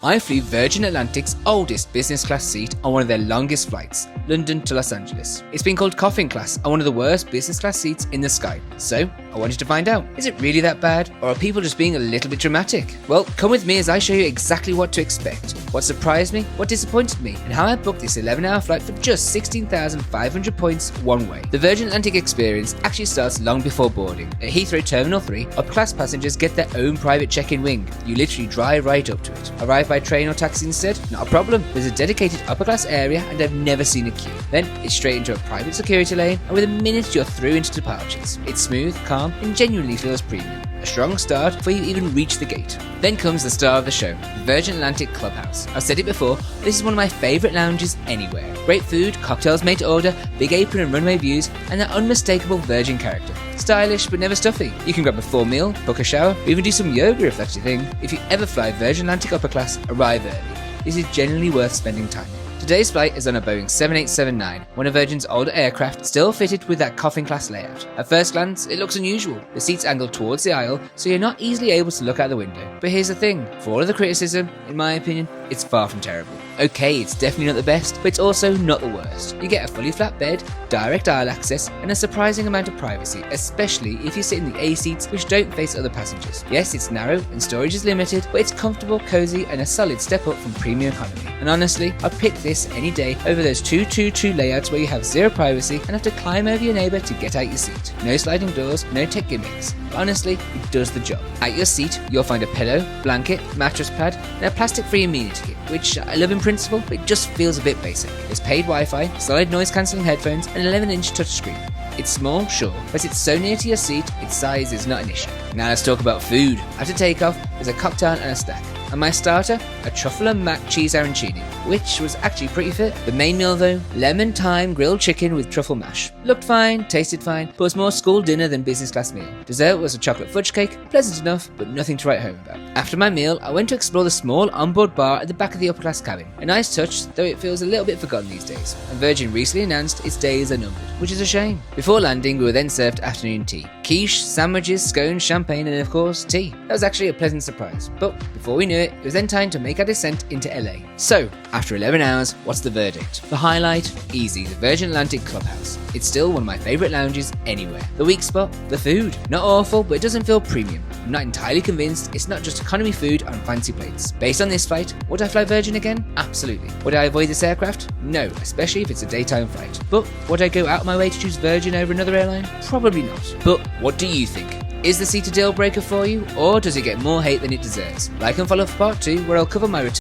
I flew Virgin Atlantic's oldest business class seat on one of their longest flights, London to Los Angeles. It's been called Coffin Class on one of the worst business class seats in the sky. So, I wanted to find out, is it really that bad, or are people just being a little bit dramatic? Well, come with me as I show you exactly what to expect, what surprised me, what disappointed me, and how I booked this 11-hour flight for just 16,500 points one way. The Virgin Atlantic experience actually starts long before boarding. At Heathrow Terminal 3, upper-class passengers get their own private check-in wing. You literally drive right up to it. Arrive by train or taxi instead? Not a problem. There's a dedicated upper-class area and I've never seen a queue. Then it's straight into a private security lane, and within a minute you're through into departures. It's smooth, calm, and genuinely feels premium. A strong start before you even reach the gate. Then comes the star of the show, the Virgin Atlantic Clubhouse. I've said it before, this is one of my favourite lounges anywhere. Great food, cocktails made to order, big apron and runway views, and that unmistakable Virgin character. Stylish but never stuffy. You can grab a full meal, book a shower, or even do some yoga if that's your thing. If you ever fly Virgin Atlantic upper class, arrive early. This is genuinely worth spending time in. Today's flight is on a Boeing 7879, one of Virgin's older aircraft, still fitted with that Coffin Class layout. At first glance, it looks unusual. The seats angle towards the aisle, so you're not easily able to look out the window. But here's the thing, for all of the criticism, in my opinion, it's far from terrible. Okay, it's definitely not the best, but it's also not the worst. You get a fully flat bed, direct aisle access, and a surprising amount of privacy, especially if you sit in the A seats which don't face other passengers. Yes, it's narrow and storage is limited, but it's comfortable, cozy, and a solid step up from premium economy. And honestly, I'd pick this any day over those 222 layouts where you have zero privacy and have to climb over your neighbour to get out your seat. No sliding doors, no tech gimmicks. But honestly, it does the job. At your seat, you'll find a pillow, blanket, mattress pad, and a plastic-free amenity kit, which I love in principle, but it just feels a bit basic. There's paid Wi-Fi, solid noise-cancelling headphones, and an 11-inch touchscreen. It's small, sure, but it's so near to your seat, its size is not an issue. Now let's talk about food. After takeoff, there's a cocktail and a snack. And my starter, a truffle and mac cheese arancini, which was actually pretty fit. The main meal though, lemon thyme grilled chicken with truffle mash. Looked fine, tasted fine, but was more school dinner than business class meal. Dessert was a chocolate fudge cake, pleasant enough, but nothing to write home about. After my meal, I went to explore the small onboard bar at the back of the upper class cabin. A nice touch, though it feels a little bit forgotten these days. And Virgin recently announced its days are numbered, which is a shame. Before landing, we were then served afternoon tea. Quiche, sandwiches, scones, champagne, and of course, tea. That was actually a pleasant surprise. But before we knew it, it was then time to make our descent into LA. So, after 11 hours, what's the verdict? The highlight? Easy, the Virgin Atlantic Clubhouse. It's still one of my favourite lounges anywhere. The weak spot? The food. Not awful, but it doesn't feel premium. I'm not entirely convinced it's not just economy food on fancy plates. Based on this flight, would I fly Virgin again? Absolutely. Would I avoid this aircraft? No, especially if it's a daytime flight. But would I go out of my way to choose Virgin over another airline? Probably not. But what do you think? Is the seat a deal breaker for you, or does it get more hate than it deserves? Like and follow for part 2, where I'll cover my return